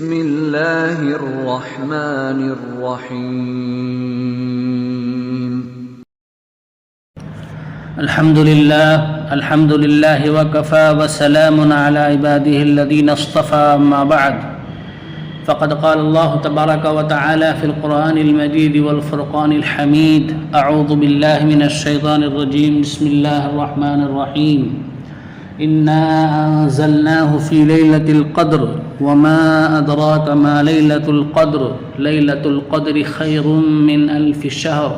بسم اللہ الرحمن الرحیم الحمد للہ وکفى وسلام علی عباده الذین اصطفى اما بعد فقد قال الله تبارك وتعالى في القرآن المجيد والفرقان الحميد أعوذ بالله من الشيطان الرجيم بسم الله الرحمن الرحيم إنا أنزلناه في ليلة القدر وما أدراك ما ليلة القدر ليلة القدر خير من 1000 شهر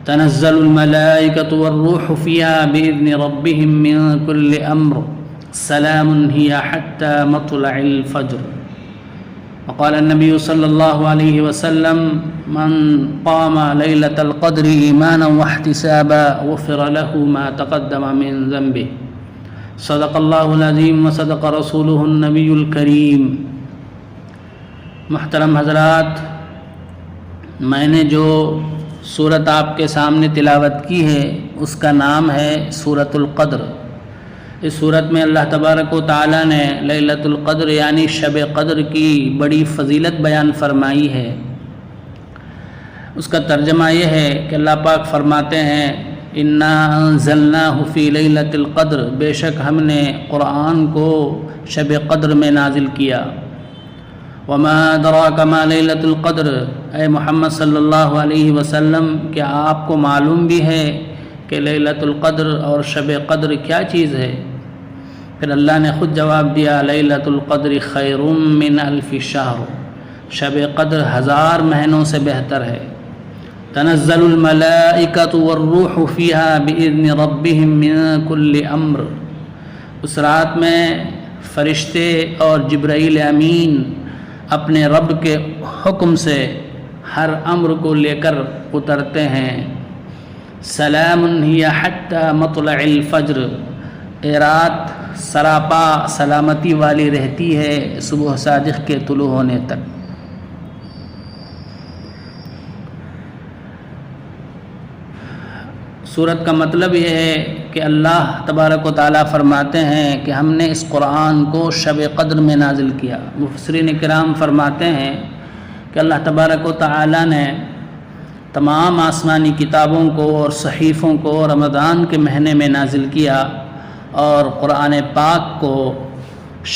تنزل الملائكة والروح فيها بإذن ربهم من كل أمر سلام هي حتى مطلع الفجر. وقال النبي صلى الله عليه وسلم من قام ليلة القدر إيمانا واحتسابا غفر له ما تقدم من ذنبه. صدق الله العظيم وصدق رسوله النبي الكريم. محترم حضرات، میں نے جو سورت آپ کے سامنے تلاوت کی ہے اس کا نام ہے سورۃ القدر. اس صورت میں اللہ تبارک و تعالیٰ نے لیلۃ القدر یعنی شب قدر کی بڑی فضیلت بیان فرمائی ہے. اس کا ترجمہ یہ ہے کہ اللہ پاک فرماتے ہیں انا انزلناہ فی لیلۃ القدر، بے شک ہم نے قرآن کو شب قدر میں نازل کیا. وما ادراک ما لیلۃ القدر، اے محمد صلی اللہ علیہ وسلم کیا آپ کو معلوم بھی ہے کہ لیلۃ القدر اور شب قدر کیا چیز ہے؟ پھر اللہ نے خود جواب دیا لیلۃ القدر خیر من 1000 شہر، شب قدر 1000 مہینوں سے بہتر ہے. تنزل الملائکۃ والروح فیہا بإذن ربہم من کل امر، اس رات میں فرشتے اور جبرائیل امین اپنے رب کے حکم سے ہر امر کو لے کر اترتے ہیں. سلام ہی حتی مطلع الفجر، اے رات سراپا سلامتی والی رہتی ہے صبح صادق کے طلوع ہونے تک. سورت کا مطلب یہ ہے کہ اللہ تبارک و تعالیٰ فرماتے ہیں کہ ہم نے اس قرآن کو شب قدر میں نازل کیا. مفسرین کرام فرماتے ہیں کہ اللہ تبارک و تعالیٰ نے تمام آسمانی کتابوں کو اور صحیفوں کو رمضان کے مہینے میں نازل کیا اور قرآن پاک کو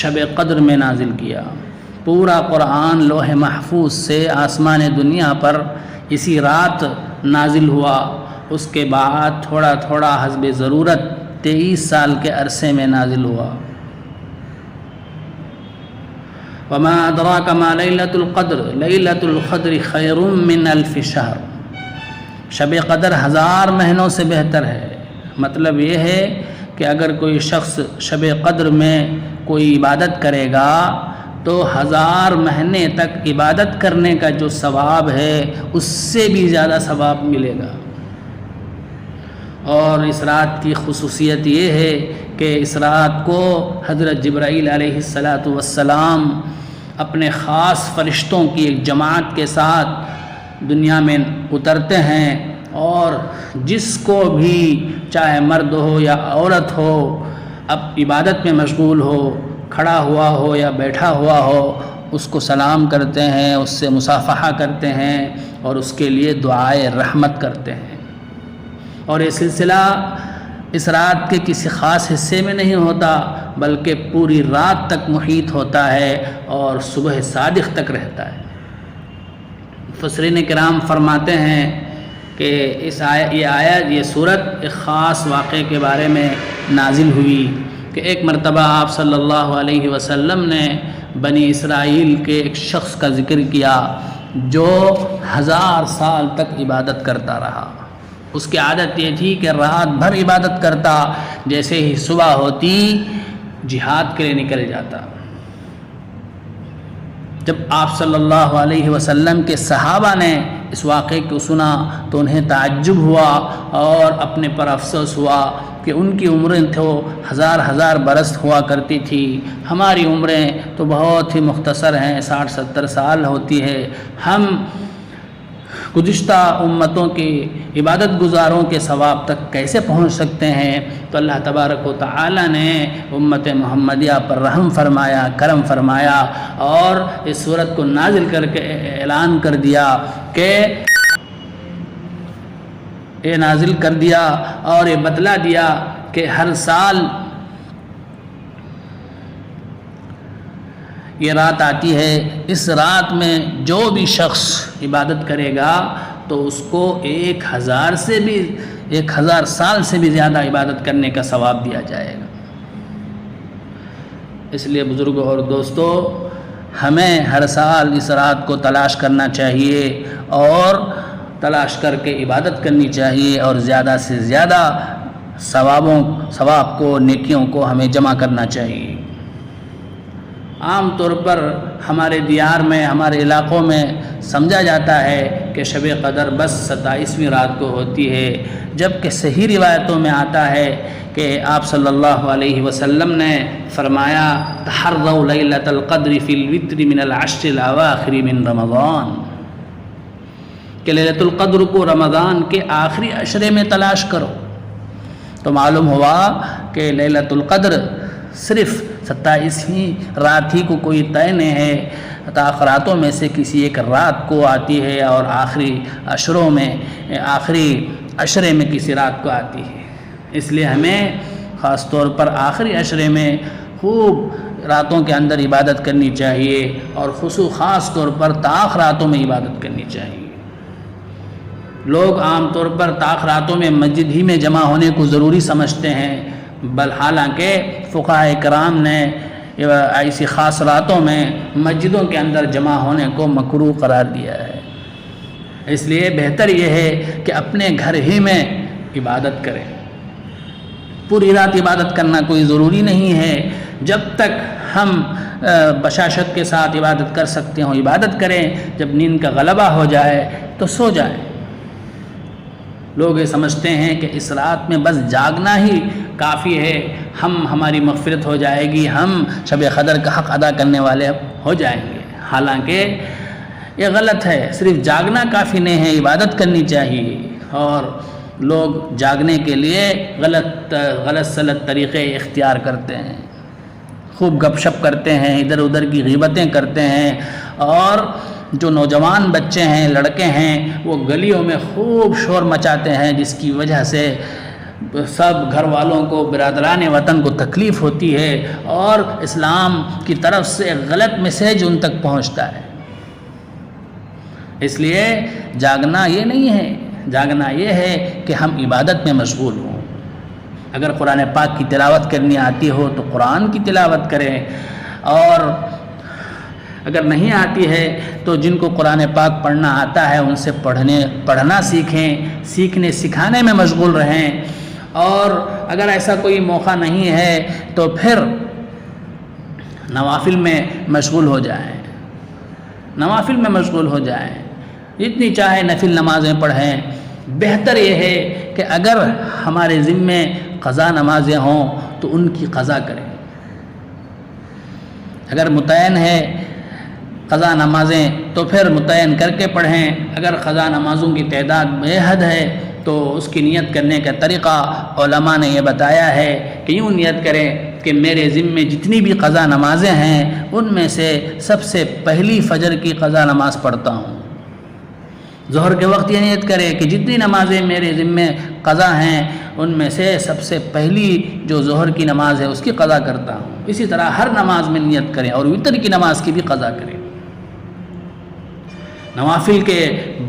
شب قدر میں نازل کیا. پورا قرآن لوح محفوظ سے آسمان دنیا پر اسی رات نازل ہوا. اس کے بعد تھوڑا تھوڑا حسب ضرورت 23 سال کے عرصے میں نازل ہوا. وما ادراک ما لیلۃ القدر لیلۃ القدر خیر من 1000 شہر، شب قدر 1000 مہینوں سے بہتر ہے. مطلب یہ ہے کہ اگر کوئی شخص شب قدر میں کوئی عبادت کرے گا تو 1000 مہینے تک عبادت کرنے کا جو ثواب ہے اس سے بھی زیادہ ثواب ملے گا. اور اس رات کی خصوصیت یہ ہے کہ اس رات کو حضرت جبرائیل علیہ السلام اپنے خاص فرشتوں کی ایک جماعت کے ساتھ دنیا میں اترتے ہیں، اور جس کو بھی چاہے مرد ہو یا عورت ہو اب عبادت میں مشغول ہو، کھڑا ہوا ہو یا بیٹھا ہوا ہو، اس کو سلام کرتے ہیں، اس سے مصافحہ کرتے ہیں اور اس کے لیے دعائے رحمت کرتے ہیں. اور یہ سلسلہ اس رات کے کسی خاص حصے میں نہیں ہوتا بلکہ پوری رات تک محیط ہوتا ہے اور صبح صادق تک رہتا ہے. مفسرین کرام فرماتے ہیں کہ یہ سورت ایک خاص واقعے کے بارے میں نازل ہوئی کہ ایک مرتبہ آپ صلی اللہ علیہ وسلم نے بنی اسرائیل کے ایک شخص کا ذکر کیا جو 1000 سال تک عبادت کرتا رہا. اس کی عادت یہ تھی کہ رات بھر عبادت کرتا، جیسے ہی صبح ہوتی جہاد کے لیے نکل جاتا. جب آپ صلی اللہ علیہ وسلم کے صحابہ نے اس واقعے کو سنا تو انہیں تعجب ہوا اور اپنے پر افسوس ہوا کہ ان کی عمریں تو 1000 برس ہوا کرتی تھی، ہماری عمریں تو بہت ہی مختصر ہیں، 60-70 سال ہوتی ہے. ہم گزشتہ امتوں کے عبادت گزاروں کے ثواب تک کیسے پہنچ سکتے ہیں؟ تو اللہ تبارک و تعالی نے امت محمدیہ پر رحم فرمایا، کرم فرمایا اور اس سورت کو نازل کر کے اعلان کر دیا کہ یہ نازل کر دیا اور یہ بتلا دیا کہ ہر سال یہ رات آتی ہے، اس رات میں جو بھی شخص عبادت کرے گا تو اس کو 1000 سال سے بھی زیادہ عبادت کرنے کا ثواب دیا جائے گا۔ اس لیے بزرگوں اور دوستو، ہمیں ہر سال اس رات کو تلاش کرنا چاہیے اور تلاش کر کے عبادت کرنی چاہیے اور زیادہ سے زیادہ ثواب کو، نیکیوں کو ہمیں جمع کرنا چاہیے۔ عام طور پر ہمارے دیار میں، ہمارے علاقوں میں سمجھا جاتا ہے کہ شب قدر بس 27ویں رات کو ہوتی ہے، جبکہ صحیح روایتوں میں آتا ہے کہ آپ صلی اللہ علیہ وسلم نے فرمایا تحروا لیلۃ القدر فی الوتر من العشر الاواخر من رمضان، کہ لیلۃ القدر کو رمضان کے آخری عشرے میں تلاش کرو۔ تو معلوم ہوا کہ لیلۃ القدر صرف 27ویں رات ہی کو کوئی طے نہیں ہے، تاخراتوں میں سے کسی ایک رات کو آتی ہے اور آخری عشرے میں کسی رات کو آتی ہے۔ اس لیے ہمیں خاص طور پر آخری عشرے میں خوب راتوں کے اندر عبادت کرنی چاہیے اور خاص طور پر تاخراتوں میں عبادت کرنی چاہیے۔ لوگ عام طور پر تاخراتوں میں مسجد ہی میں جمع ہونے کو ضروری سمجھتے ہیں، حالانکہ فقہاء کرام نے ایسی خاص راتوں میں مسجدوں کے اندر جمع ہونے کو مکروہ قرار دیا ہے۔ اس لیے بہتر یہ ہے کہ اپنے گھر ہی میں عبادت کریں۔ پوری رات عبادت کرنا کوئی ضروری نہیں ہے، جب تک ہم بشاشت کے ساتھ عبادت کر سکتے ہوں عبادت کریں، جب نیند کا غلبہ ہو جائے تو سو جائیں۔ لوگ یہ سمجھتے ہیں کہ اس رات میں بس جاگنا ہی کافی ہے، ہماری مغفرت ہو جائے گی، ہم شب قدر کا حق ادا کرنے والے ہو جائیں گے۔ حالانکہ یہ غلط ہے، صرف جاگنا کافی نہیں ہے، عبادت کرنی چاہیے۔ اور لوگ جاگنے کے لیے غلط سلط طریقے اختیار کرتے ہیں، خوب گپ شپ کرتے ہیں، ادھر ادھر کی غیبتیں کرتے ہیں، اور جو نوجوان بچے ہیں، لڑکے ہیں، وہ گلیوں میں خوب شور مچاتے ہیں، جس کی وجہ سے سب گھر والوں کو، برادران وطن کو تکلیف ہوتی ہے اور اسلام کی طرف سے غلط میسیج ان تک پہنچتا ہے۔ اس لیے جاگنا یہ نہیں ہے، جاگنا یہ ہے کہ ہم عبادت میں مشغول ہوں۔ اگر قرآن پاک کی تلاوت کرنی آتی ہو تو قرآن کی تلاوت کریں، اور اگر نہیں آتی ہے تو جن کو قرآن پاک پڑھنا آتا ہے ان سے پڑھنا سیکھیں، سکھانے میں مشغول رہیں۔ اور اگر ایسا کوئی موقع نہیں ہے تو پھر نوافل میں مشغول ہو جائیں، جتنی چاہے نفل نمازیں پڑھیں۔ بہتر یہ ہے کہ اگر ہمارے ذمے قضا نمازیں ہوں تو ان کی قضا کریں۔ اگر متعین ہے قضا نمازیں تو پھر متعین کر کے پڑھیں۔ اگر قضا نمازوں کی تعداد بے حد ہے تو اس کی نیت کرنے کا طریقہ علماء نے یہ بتایا ہے کہ یوں نیت کریں کہ میرے ذمے جتنی بھی قضا نمازیں ہیں ان میں سے سب سے پہلی فجر کی قضا نماز پڑھتا ہوں۔ ظہر کے وقت یہ نیت کرے کہ جتنی نمازیں میرے ذمے قضا ہیں ان میں سے سب سے پہلی جو ظہر کی نماز ہے اس کی قضا کرتا ہوں۔ اسی طرح ہر نماز میں نیت کریں اور وتر کی نماز کی بھی قضا کریں۔ نوافل کے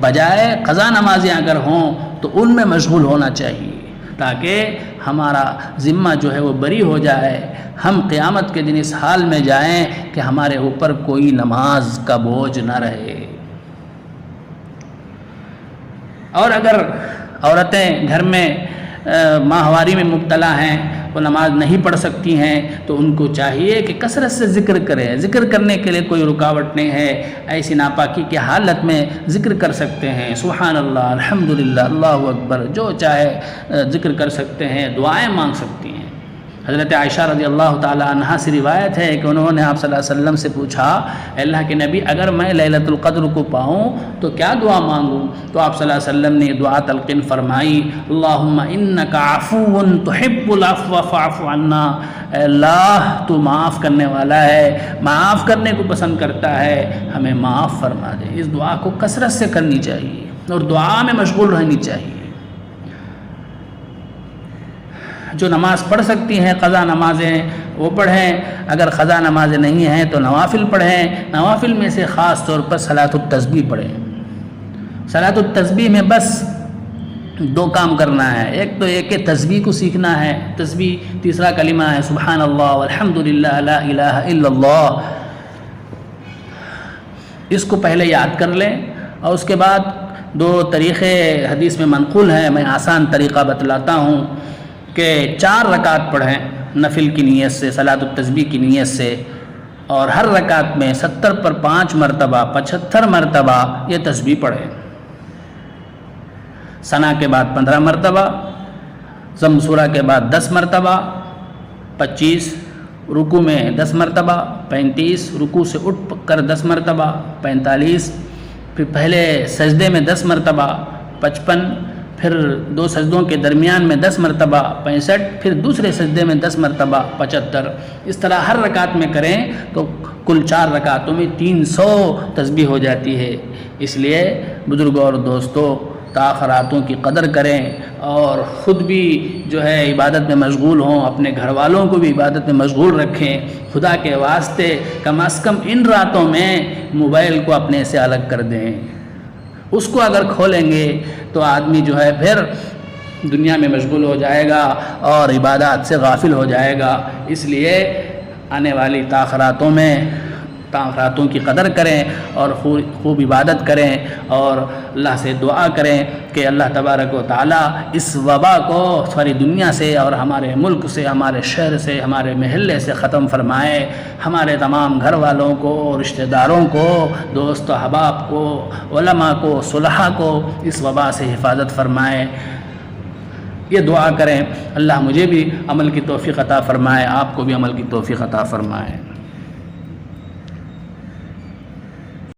بجائے قضا نمازیں اگر ہوں تو ان میں مشغول ہونا چاہیے، تاکہ ہمارا ذمہ جو ہے وہ بری ہو جائے، ہم قیامت کے دن اس حال میں جائیں کہ ہمارے اوپر کوئی نماز کا بوجھ نہ رہے۔ اور اگر عورتیں گھر میں ماہواری میں مبتلا ہیں، وہ نماز نہیں پڑھ سکتی ہیں، تو ان کو چاہیے کہ کثرت سے ذکر کریں۔ ذکر کرنے کے لیے کوئی رکاوٹ نہیں ہے، ایسی ناپاکی کی حالت میں ذکر کر سکتے ہیں، سبحان اللہ، الحمدللہ، اللہ اکبر، جو چاہے ذکر کر سکتے ہیں، دعائیں مانگ سکتی ہیں۔ حضرت عائشہ رضی اللہ تعالیٰ عنہا سے روایت ہے کہ انہوں نے آپ صلی اللہ علیہ وسلم سے پوچھا، اے اللہ کے نبی اگر میں لیلۃ القدر کو پاؤں تو کیا دعا مانگوں؟ تو آپ صلی اللہ علیہ وسلم نے دعا تلقین فرمائی، اللہم انک عفو تحب العفو فاعف عنا، اے اللہ تو معاف کرنے والا ہے، معاف کرنے کو پسند کرتا ہے، ہمیں معاف فرما دے۔ اس دعا کو کثرت سے کرنی چاہیے اور دعا میں مشغول رہنی چاہیے۔ جو نماز پڑھ سکتی ہیں قضا نمازیں وہ پڑھیں، اگر قضا نمازیں نہیں ہیں تو نوافل پڑھیں۔ نوافل میں سے خاص طور پر صلاۃ التسبیح پڑھیں۔ صلاۃ التسبیح میں بس 2 کام کرنا ہے، ایک تو یہ کہ تسبیح کو سیکھنا ہے، تسبیح تیسرا کلمہ ہے سبحان اللہ والحمد للہ لا الہ الا اللہ، اس کو پہلے یاد کر لیں، اور اس کے بعد 2 طریقے حدیث میں منقول ہیں، میں آسان طریقہ بتلاتا ہوں کہ 4 رکعت پڑھیں نفل کی نیت سے، صلاۃ التسبیح کی نیت سے، اور ہر رکعت میں 70 پر 5 مرتبہ 75 مرتبہ یہ تسبیح پڑھیں۔ ثنا کے بعد 15 مرتبہ، ضم سورہ کے بعد 10 مرتبہ، 25 رکوع میں 10 مرتبہ، 35 رکوع سے اٹھ کر 10 مرتبہ، 45 پھر پہلے سجدے میں 10 مرتبہ، 55 پھر 2 سجدوں کے درمیان میں 10 مرتبہ، 65 پھر دوسرے سجدے میں 10 مرتبہ، 75۔ اس طرح ہر رکعت میں کریں تو کل 4 رکعتوں میں 300 تسبیح ہو جاتی ہے۔ اس لیے بزرگوں اور دوستوں تاخراتوں کی قدر کریں اور خود بھی جو ہے عبادت میں مشغول ہوں، اپنے گھر والوں کو بھی عبادت میں مشغول رکھیں۔ خدا کے واسطے کم از کم ان راتوں میں موبائل کو اپنے سے الگ کر دیں، اس کو اگر کھولیں گے تو آدمی جو ہے پھر دنیا میں مشغول ہو جائے گا اور عبادات سے غافل ہو جائے گا۔ اس لیے آنے والی تاخراتوں کی قدر کریں اور خوب عبادت کریں اور اللہ سے دعا کریں کہ اللہ تبارک و تعالیٰ اس وبا کو ساری دنیا سے اور ہمارے ملک سے، ہمارے شہر سے، ہمارے محلے سے ختم فرمائے، ہمارے تمام گھر والوں کو، رشتہ داروں کو، دوست و احباب کو، علماء کو، صلحاء کو اس وبا سے حفاظت فرمائے۔ یہ دعا کریں، اللہ مجھے بھی عمل کی توفیق عطا فرمائے، آپ کو بھی عمل کی توفیق عطا فرمائے۔